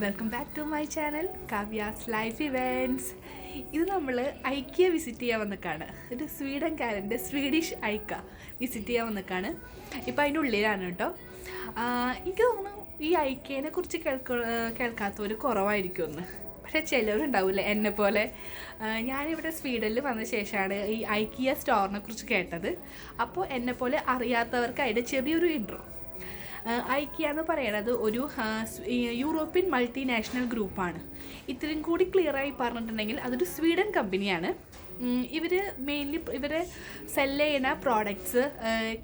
Welcome back to my channel Kavya's life events. ഇത് നമ്മൾ ഐക്യ വിസിറ്റ് ചെയ്യാൻ വന്നേക്കാണ്. ഇത് സ്വീഡൻകാരൻ്റെ സ്വീഡിഷ് ഐക്ക വിസിറ്റ് ചെയ്യാൻ വന്നേക്കാണ്. ഇപ്പോൾ അതിൻ്റെ ഉള്ളിലാണ് കേട്ടോ. എനിക്ക് തോന്നുന്നു ഈ ഐക്യേനെ കുറിച്ച് കേൾക്കാത്തവർ കുറവായിരിക്കുമെന്ന്. പക്ഷേ ചിലവരുണ്ടാവില്ലേ എന്നെപ്പോലെ. ഞാനിവിടെ സ്വീഡനിൽ വന്ന ശേഷമാണ് ഈ ഐക്കിയ സ്റ്റോറിനെ കുറിച്ച് കേട്ടത്. അപ്പോൾ എന്നെപ്പോലെ അറിയാത്തവർക്കായിട്ട് ചെറിയൊരു ഇൻട്രോ. ഐക്കിയ എന്ന് പറയുന്നത് ഒരു യൂറോപ്യൻ മൾട്ടിനാഷണൽ ഗ്രൂപ്പാണ്. ഇത്രയും കൂടി ക്ലിയറായി പറഞ്ഞിട്ടുണ്ടെങ്കിൽ അതൊരു സ്വീഡൻ കമ്പനിയാണ്. ഇവർ സെല് ചെയ്യുന്ന പ്രോഡക്ട്സ്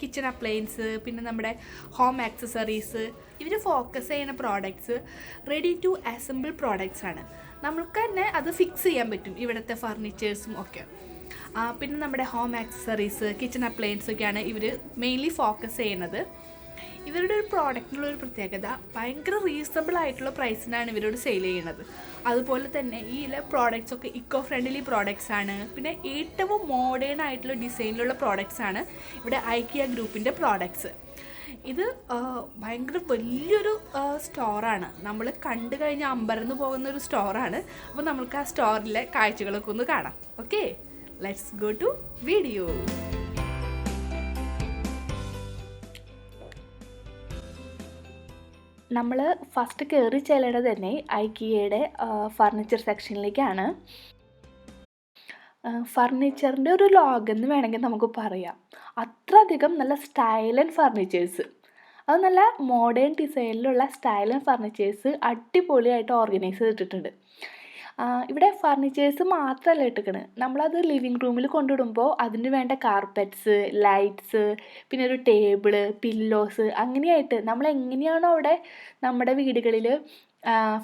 കിച്ചൺ അപ്ലയൻസ്, പിന്നെ നമ്മുടെ ഹോം ആക്സസറീസ്. ഇവർ ഫോക്കസ് ചെയ്യുന്ന products ready to assemble products ആണ്. നമുക്ക് തന്നെ അത് ഫിക്സ് ചെയ്യാൻ പറ്റും, ഇവിടുത്തെ ഫർണിച്ചേഴ്സും ഒക്കെ. പിന്നെ നമ്മുടെ ഹോം ആക്സസറീസ്, കിച്ചൺ അപ്ലയൻസൊക്കെയാണ് ഇവർ മെയിൻലി ഫോക്കസ് ചെയ്യുന്നത്. ഇവരുടെ ഒരു പ്രോഡക്റ്റിനുള്ളൊരു പ്രത്യേകത, ഭയങ്കര റീസണബിൾ ആയിട്ടുള്ള പ്രൈസിനാണ് ഇവരോട് സെയിൽ ചെയ്യുന്നത്. അതുപോലെ തന്നെ ഈ പ്രോഡക്റ്റ്സ് ഒക്കെ ഇക്കോ ഫ്രണ്ട്ലി പ്രോഡക്റ്റ്സ് ആണ്. പിന്നെ ഏറ്റവും മോഡേൺ ആയിട്ടുള്ള ഡിസൈനിലുള്ള പ്രോഡക്റ്റ്സ് ആണ് ഇവിടെ ഐക്കിയ ഗ്രൂപ്പിൻ്റെ പ്രോഡക്ട്സ്. ഇത് ഭയങ്കര വലിയൊരു സ്റ്റോറാണ്. നമ്മൾ കണ്ടു കഴിഞ്ഞാൽ അമ്പരന്ന് പോകുന്ന ഒരു സ്റ്റോറാണ്. അപ്പോൾ നമുക്ക് ആ സ്റ്റോറിലെ കാഴ്ചകളൊക്കെ ഒന്ന് കാണാം. Okay, let's go to video. നമ്മൾ ഫസ്റ്റ് കയറി ചെല്ലേണ്ടത് തന്നെ ഐക്കിയയുടെ ഫർണിച്ചർ സെക്ഷനിലേക്കാണ്. ഫർണിച്ചറിൻ്റെ ഒരു ലോകമെന്ന് വേണമെങ്കിൽ നമുക്ക് പറയാം. അത്രയധികം നല്ല സ്റ്റൈലൻ ഫർണിച്ചേഴ്സ്, അത് നല്ല മോഡേൺ ഡിസൈനിലുള്ള സ്റ്റൈലൻ ഫർണിച്ചേഴ്സ് അടിപൊളിയായിട്ട് ഓർഗനൈസ് ചെയ്തിട്ടുണ്ട്. ഇവിടെ ഫർണിച്ചേഴ്സ് മാത്രമല്ല ഇട്ടിരിക്കുന്നത്. നമ്മളത് ലിവിങ് റൂമിൽ കൊണ്ടിടുമ്പോൾ അതിന് വേണ്ട കാർപ്പറ്റ്സ്, ലൈറ്റ്സ്, പിന്നെ ഒരു ടേബിള്, പില്ലോസ്, അങ്ങനെയായിട്ട് നമ്മൾ എങ്ങനെയാണോ അവിടെ നമ്മുടെ വീടുകളിൽ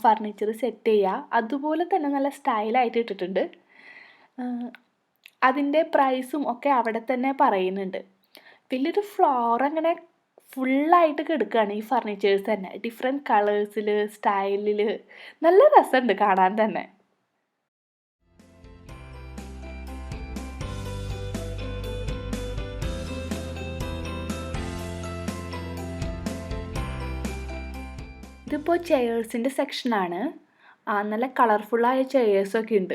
ഫർണിച്ചർ സെറ്റ് ചെയ്യുക അതുപോലെ തന്നെ നല്ല സ്റ്റൈലായിട്ട് ഇട്ടിട്ടുണ്ട്. അതിൻ്റെ പ്രൈസും ഒക്കെ അവിടെ തന്നെ പറയുന്നുണ്ട്. വലിയൊരു ഫ്ലോർ അങ്ങനെ ഫുള്ളായിട്ട് കിടക്കുകയാണ് ഈ ഫർണിച്ചേഴ്സ് തന്നെ, ഡിഫറെൻറ്റ് കളേഴ്സിൽ, സ്റ്റൈലിൽ. നല്ല രസമുണ്ട് കാണാൻ തന്നെ. ഇതിപ്പോൾ ചെയേഴ്സിൻ്റെ സെക്ഷനാണ്. നല്ല കളർഫുള്ളായ ചെയേഴ്സൊക്കെ ഉണ്ട്.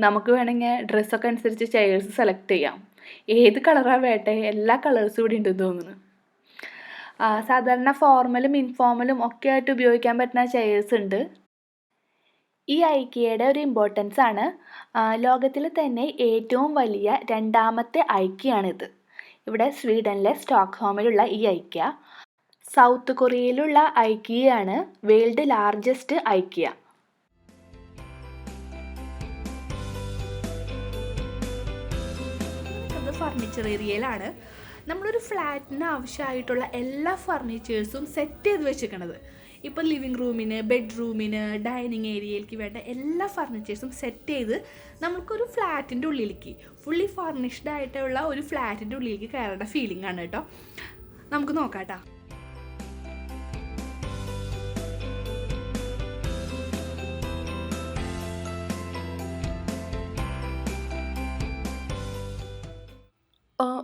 നമുക്ക് വേണമെങ്കിൽ ഡ്രസ്സൊക്കെ അനുസരിച്ച് ചെയേഴ്സ് സെലക്ട് ചെയ്യാം. ഏത് കളറാണ് വേണ്ടേ, എല്ലാ കളേഴ്സും ഇവിടെ ഉണ്ടെന്ന് തോന്നുന്നു. സാധാരണ ഫോർമലും ഇൻഫോർമലും ഒക്കെ ആയിട്ട് ഉപയോഗിക്കാൻ പറ്റുന്ന ചെയേഴ്സ് ഉണ്ട്. ഈ ഐക്കിയയുടെ ഒരു ഇമ്പോർട്ടൻസ് ആണ്, ലോകത്തിൽ തന്നെ ഏറ്റവും വലിയ രണ്ടാമത്തെ ഐക്കിയാണിത്. ഇവിടെ സ്വീഡനിലെ സ്റ്റോക്ക്ഹോമിലുള്ള ഈ ഐക്കിയ, സൗത്ത് കൊറിയയിലുള്ള ഐക്കിയയാണ് വേൾഡ് ലാർജസ്റ്റ് ഐക്കിയ. ഫർണിച്ചർ ഏരിയയിലാണ് നമ്മളൊരു ഫ്ലാറ്റിന് ആവശ്യമായിട്ടുള്ള എല്ലാ ഫർണിച്ചേഴ്സും സെറ്റ് ചെയ്ത് വെച്ചിരിക്കണത്. ഇപ്പോൾ ലിവിങ് റൂമിന്, ബെഡ്റൂമിന്, ഡൈനിങ് ഏരിയയിലേക്ക് വേണ്ട എല്ലാ ഫർണിച്ചേഴ്സും സെറ്റ് ചെയ്ത് നമുക്കൊരു ഫ്ലാറ്റിൻ്റെ ഉള്ളിലേക്ക്, ഫുള്ളി ഫർണിഷ്ഡ് ആയിട്ടുള്ള ഒരു ഫ്ലാറ്റിൻ്റെ ഉള്ളിലേക്ക് കയറേണ്ട ഫീലിംഗ് ആണ് കേട്ടോ. നമുക്ക് നോക്കാം കേട്ടോ.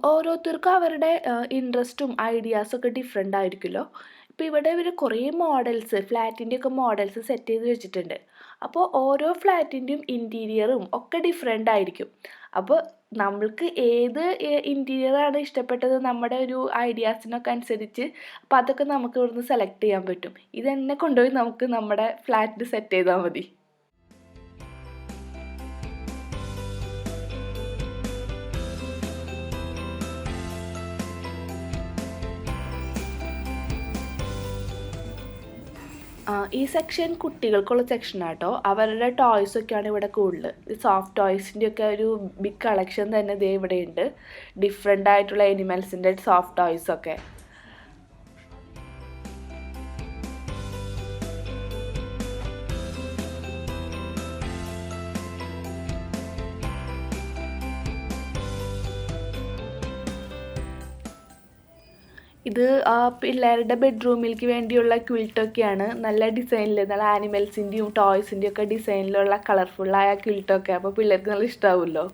ഓരോരുത്തർക്കും അവരുടെ ഇൻട്രസ്റ്റും ഐഡിയാസൊക്കെ ഡിഫറെൻ്റ് ആയിരിക്കുമല്ലോ. ഇപ്പോൾ ഇവിടെ ഇവർ കുറേ മോഡൽസ്, ഫ്ലാറ്റിൻ്റെയൊക്കെ മോഡൽസ് സെറ്റ് ചെയ്ത് വെച്ചിട്ടുണ്ട്. അപ്പോൾ ഓരോ ഫ്ലാറ്റിൻ്റെയും ഇൻറ്റീരിയറും ഒക്കെ ഡിഫറെൻ്റ് ആയിരിക്കും. അപ്പോൾ നമ്മൾക്ക് ഏത് ഇൻറ്റീരിയറാണ് ഇഷ്ടപ്പെട്ടത് നമ്മുടെ ഒരു ഐഡിയാസിനൊക്കെ അനുസരിച്ച്, അപ്പോൾ അതൊക്കെ നമുക്ക് ഇവിടുന്ന് സെലക്ട് ചെയ്യാൻ പറ്റും. ഇതെന്നെ കൊണ്ടുപോയി നമുക്ക് നമ്മുടെ ഫ്ലാറ്റിൽ സെറ്റ് ചെയ്താൽ മതി. ഈ സെക്ഷൻ കുട്ടികൾക്കുള്ള സെക്ഷനാണ് കേട്ടോ. അവരുടെ ടോയ്സൊക്കെയാണ് ഇവിടെ കൂടുതൽ. സോഫ്റ്റ് ടോയ്സിൻ്റെയൊക്കെ ഒരു ബിഗ് കളക്ഷൻ തന്നെ ദേ ഇവിടെയുണ്ട്. ഡിഫറെൻ്റ് ആയിട്ടുള്ള അനിമൽസിൻ്റെ സോഫ്റ്റ് ടോയ്സൊക്കെ. ഇത് പിള്ളേരുടെ ബെഡ്റൂമിലേക്ക് വേണ്ടിയുള്ള ക്വിൽട്ടൊക്കെയാണ്. നല്ല ഡിസൈനിൽ, നല്ല ആനിമൽസിൻ്റെയും ടോയ്സിൻ്റെയും ഒക്കെ ഡിസൈനിലുള്ള കളർഫുള്ളായ ക്വിൽട്ടൊക്കെ. അപ്പോൾ പിള്ളേർക്ക് നല്ല ഇഷ്ടമാവുമല്ലോ.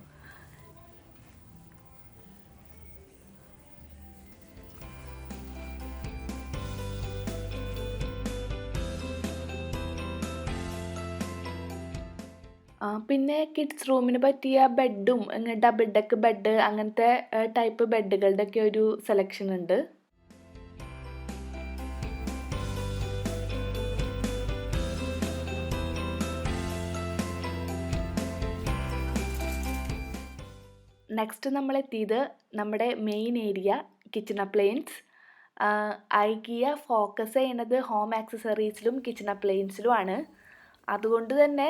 പിന്നെ കിഡ്സ് റൂമിന് പറ്റിയ ബെഡും ഡബിൾ ഡെക്ക് ബെഡ് അങ്ങനത്തെ ടൈപ്പ് ബെഡുകളുടെയൊക്കെ ഒരു സെലക്ഷൻ ഉണ്ട്. നെക്സ്റ്റ് നമ്മളെത്തിയത് നമ്മുടെ main area kitchen appliance. IKEA focus ചെയ്യുന്നത് ഹോം ആക്സസറീസിലും കിച്ചൺ അപ്ലയൻസിലുമാണ്. അതുകൊണ്ട് തന്നെ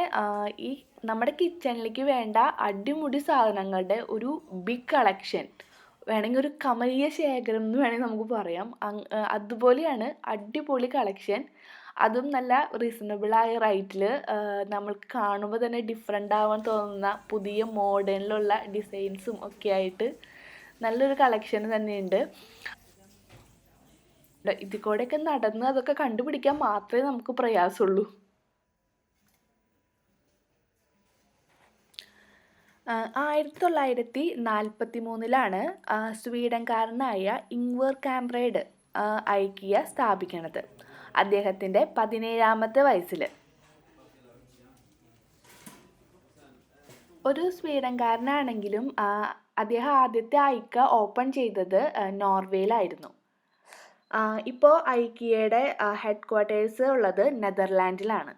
ഈ നമ്മുടെ കിച്ചണിലേക്ക് വേണ്ട അടിമുടി സാധനങ്ങളുടെ ഒരു ബിഗ് കളക്ഷൻ, വേണമെങ്കിൽ ഒരു കമനീയ ശേഖരം എന്ന് വേണമെങ്കിൽ നമുക്ക് പറയാം. അതുപോലെയാണ് അടിപൊളി കളക്ഷൻ. അതും നല്ല റീസണബിളായ റേറ്റിൽ നമ്മൾക്ക് കാണുമ്പോൾ തന്നെ ഡിഫറെൻ്റ് ആവാൻ തോന്നുന്ന പുതിയ മോഡേണിലുള്ള ഡിസൈൻസും ഒക്കെ ആയിട്ട് നല്ലൊരു കളക്ഷൻ തന്നെയുണ്ട്. ഇതിൽ കൂടെയൊക്കെ നടന്ന് അതൊക്കെ കണ്ടുപിടിക്കാൻ മാത്രമേ നമുക്ക് പ്രയാസമുള്ളൂ. 1943 സ്വീഡൻകാരനായ ഇംഗ്വർ കാംപ്രേഡ് ഐക്കിയ സ്ഥാപിക്കണത്. അദ്ദേഹത്തിൻ്റെ 17ാമത്തെ വയസ്സിൽ. ഒരു സ്വീഡൻകാരനാണെങ്കിലും അദ്ദേഹം ആദ്യത്തെ ഐക്ക ഓപ്പൺ ചെയ്തത് നോർവേയിലായിരുന്നു. ഇപ്പോൾ ഐക്കിയയുടെ ഹെഡ് ക്വാർട്ടേഴ്സ് ഉള്ളത് നെതർലാൻഡിലാണ്.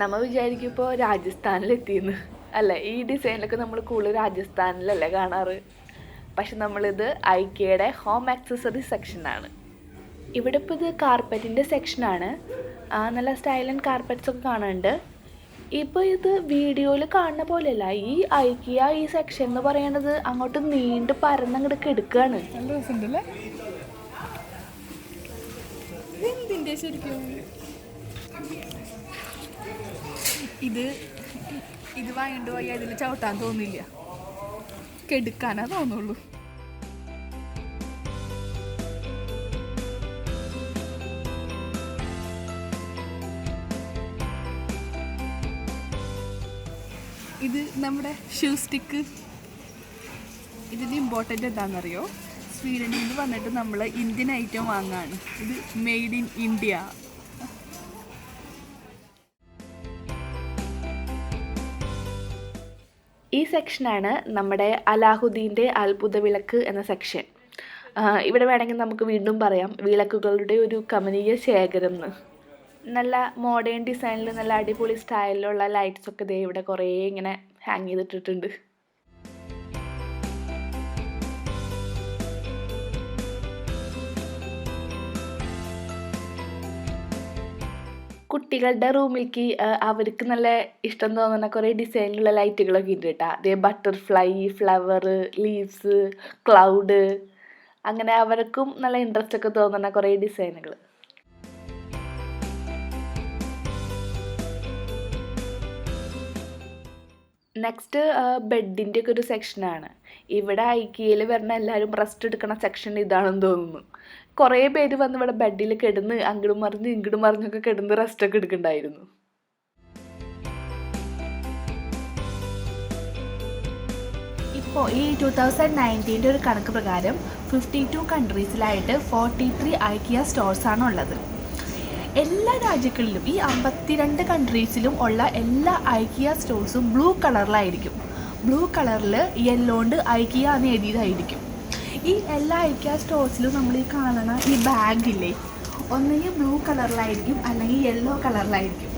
നമ്മൾ വിചാരിക്കും ഇപ്പോൾ രാജസ്ഥാനിലെത്തിയെന്ന്, അല്ലേ? ഈ ഡിസൈനിലൊക്കെ നമ്മൾ കൂടുതൽ രാജസ്ഥാനിലല്ലേ കാണാറ്. പക്ഷെ നമ്മളിത് ഐക്കിയയുടെ ഹോം ആക്സസറി സെക്ഷനാണ്. ഇവിടെ ഇപ്പോൾ ഇത് കാർപ്പറ്റിൻ്റെ സെക്ഷനാണ്. നല്ല സ്റ്റൈൽ ആൻഡ് കാർപ്പറ്റ്സ് ഒക്കെ കാണുന്നുണ്ട്. ഇപ്പോൾ ഇത് വീഡിയോയിൽ കാണുന്ന പോലെയല്ല. ഈ ഐക്കിയ ഈ സെക്ഷൻ എന്ന് പറയുന്നത് അങ്ങോട്ട് നീണ്ട് പരന്നങ്ങോട്ട് കിടക്കുകയാണ്. ഇത് വാങ്ങിട്ട് പോയി അതിൽ ചവിട്ടാൻ തോന്നില്ല, കെടുക്കാനാ തോന്നുള്ളൂ. ഇത് നമ്മുടെ ഷൂ സ്റ്റിക്ക്. ഇതിൻ്റെ ഇമ്പോർട്ടൻ്റ് എന്താണെന്നറിയോ? സ്വീഡനിൽ നിന്ന് വന്നിട്ട് നമ്മൾ ഇന്ത്യൻ ഐറ്റം വാങ്ങാണ്. ഇത് മെയ്ഡ് ഇൻ ഇന്ത്യ. ഈ സെക്ഷനാണ് നമ്മുടെ അലാഹുദ്ദീൻ്റെ അത്ഭുത വിളക്ക് എന്ന സെക്ഷൻ. ഇവിടെ വേണമെങ്കിൽ നമുക്ക് വീണ്ടും പറയാം വിളക്കുകളുടെ ഒരു കമനീയ ശേഖരം എന്ന്. നല്ല മോഡേൺ ഡിസൈനിൽ നല്ല അടിപൊളി സ്റ്റൈലിലുള്ള ലൈറ്റ്സൊക്കെ ദേ ഇവിടെ കുറേ ഇങ്ങനെ ഹാങ് ചെയ്തിട്ടിട്ടുണ്ട്. കുട്ടികളുടെ റൂമിലേക്ക് അവർക്ക് നല്ല ഇഷ്ടം തോന്നുന്ന കുറേ ഡിസൈനിലുള്ള ലൈറ്റുകളൊക്കെ ഉണ്ട് കേട്ടോ. അതേ ബട്ടർഫ്ലൈ, ഫ്ലവർ, ലീവ്സ്, ക്ലൗഡ്, അങ്ങനെ അവർക്കും നല്ല ഇൻട്രസ്റ്റ് ഒക്കെ തോന്നുന്ന കുറേ ഡിസൈനുകൾ. നെക്സ്റ്റ് ബെഡിൻ്റെ ഒക്കെ ഒരു സെക്ഷനാണ്. ഇവിടെ ഐക്കിയയിൽ വരുന്ന എല്ലാവരും റെസ്റ്റ് എടുക്കണ സെക്ഷൻ ഇതാണെന്ന് തോന്നുന്നു. കുറേ പേര് വന്ന് ഇവിടെ ബെഡിൽ കിടന്ന് അങ്ങോട്ടും മറിഞ്ഞ് ഇങ്ങോട്ടും മറിഞ്ഞൊക്കെ കിടന്ന് റെസ്റ്റൊക്കെ എടുക്കണ്ടായിരുന്നു. ഇപ്പോൾ ഈ 2019 ഒരു കണക്ക് പ്രകാരം 52 കൺട്രീസിലായിട്ട് 43 ഐക്കിയ സ്റ്റോഴ്സാണ് ഉള്ളത്. എല്ലാ രാജ്യങ്ങളിലും ഈ 52 കൺട്രീസിലും ഉള്ള എല്ലാ ഐക്കിയ സ്റ്റോഴ്സും ബ്ലൂ കളറിലായിരിക്കും. ബ്ലൂ കളറിൽ യെല്ലോണ്ട് ഐക്കിയ എന്ന് എഴുതിയതായിരിക്കും. ഈ എല്ലാ ഐക്കിയ സ്റ്റോഴ്സിലും നമ്മൾ ഈ കാണുന്ന ഈ ബാഗില്ലേ, ഒന്നെങ്കിൽ ബ്ലൂ കളറിലായിരിക്കും അല്ലെങ്കിൽ യെല്ലോ കളറിലായിരിക്കും.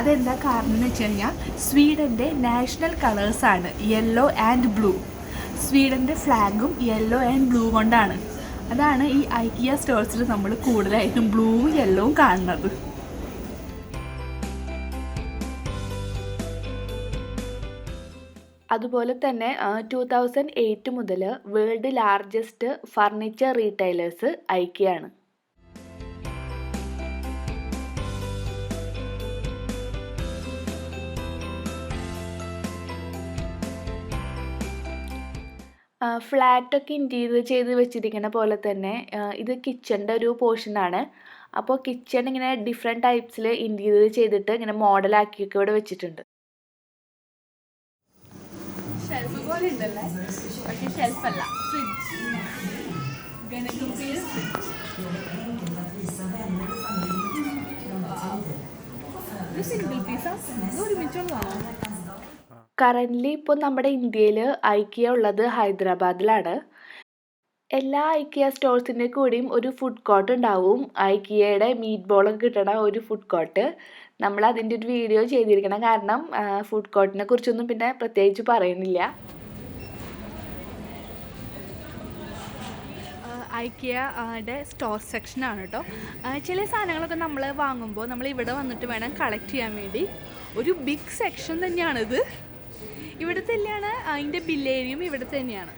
അതെന്താ കാരണം എന്ന് വെച്ച് കഴിഞ്ഞാൽ സ്വീഡൻ്റെ നാഷണൽ കളേഴ്സാണ് യെല്ലോ ആൻഡ് ബ്ലൂ. സ്വീഡൻ്റെ ഫ്ലാഗും യെല്ലോ ആൻഡ് ബ്ലൂ കൊണ്ടാണ്. അതാണ് ഈ ഐക്കിയ സ്റ്റോഴ്സിൽ നമ്മൾ കൂടുതലായിട്ടും ബ്ലൂവും യെല്ലോവും കാണുന്നത്. അതുപോലെ തന്നെ 2008 മുതൽ വേൾഡ് ലാർജസ്റ്റ് ഫർണിച്ചർ റീറ്റെയിലേഴ്സ് ഐക്കിയാണ്. ഫ്ലാറ്റൊക്കെ ഇൻറ്റീരിയർ ചെയ്ത് വെച്ചിരിക്കുന്ന പോലെ തന്നെ ഇത് കിച്ചൻ്റെ ഒരു പോർഷനാണ്. അപ്പോൾ കിച്ചൺ ഇങ്ങനെ ഡിഫറെൻറ്റ് ടൈപ്സിൽ ഇൻറ്റീരിയർ ചെയ്തിട്ട് ഇങ്ങനെ മോഡലാക്കിയൊക്കെ ഇവിടെ വെച്ചിട്ടുണ്ട്. ഷെൽഫ് പോലെ ഉണ്ടല്ലേ, പക്ഷേ ഷെൽഫല്ല, ഫ്രിഡ്ജ്. സിംഗിൾ പീസാ ഒരുമിച്ചുള്ളതാണോ? കറൻ്റ്ലി ഇപ്പോൾ നമ്മുടെ ഇന്ത്യയിൽ ഐക്കിയ ഉള്ളത് ഹൈദരാബാദിലാണ്. എല്ലാ ഐക്കിയ സ്റ്റോഴ്സിൻ്റെ കൂടെയും ഒരു ഫുഡ് കോർട്ട് ഉണ്ടാവും. ഐക്കിയയുടെ മീറ്റ് ബോളൊക്കെ കിട്ടണ ഒരു ഫുഡ് കോർട്ട്. നമ്മൾ അതിൻ്റെ ഒരു വീഡിയോ ചെയ്തിരിക്കണം, കാരണം ഫുഡ് കോർട്ടിനെ കുറിച്ചൊന്നും പിന്നെ പ്രത്യേകിച്ച് പറയുന്നില്ല. ഐക്കിയയുടെ സ്റ്റോർ സെക്ഷനാണ് കേട്ടോ. ചില സാധനങ്ങളൊക്കെ നമ്മൾ വാങ്ങുമ്പോൾ നമ്മൾ ഇവിടെ വന്നിട്ട് വേണം കളക്ട് ചെയ്യാൻ വേണ്ടി. ഒരു ബിഗ് സെക്ഷൻ തന്നെയാണിത്. ഇവിടെ തന്നെയാണ് അതിൻ്റെ ബില്ലേരിയും ഇവിടെ തന്നെയാണ്.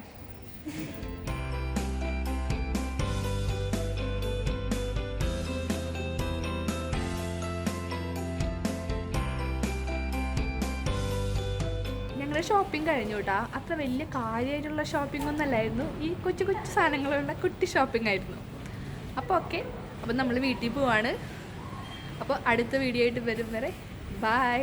ഞങ്ങളുടെ ഷോപ്പിംഗ് കഴിഞ്ഞു കേട്ടോ. അത്ര വലിയ കാര്യമായിട്ടുള്ള ഷോപ്പിംഗ് ഒന്നും അല്ലായിരുന്നു. ഈ കൊച്ചു കൊച്ചു സാധനങ്ങളുള്ള കുട്ടി ഷോപ്പിംഗ് ആയിരുന്നു. അപ്പോൾ ഓക്കെ, അപ്പോൾ നമ്മൾ വീട്ടിൽ പോവാണ്. അപ്പോൾ അടുത്ത വീഡിയോ ആയിട്ട് വരും വരെ ബൈ.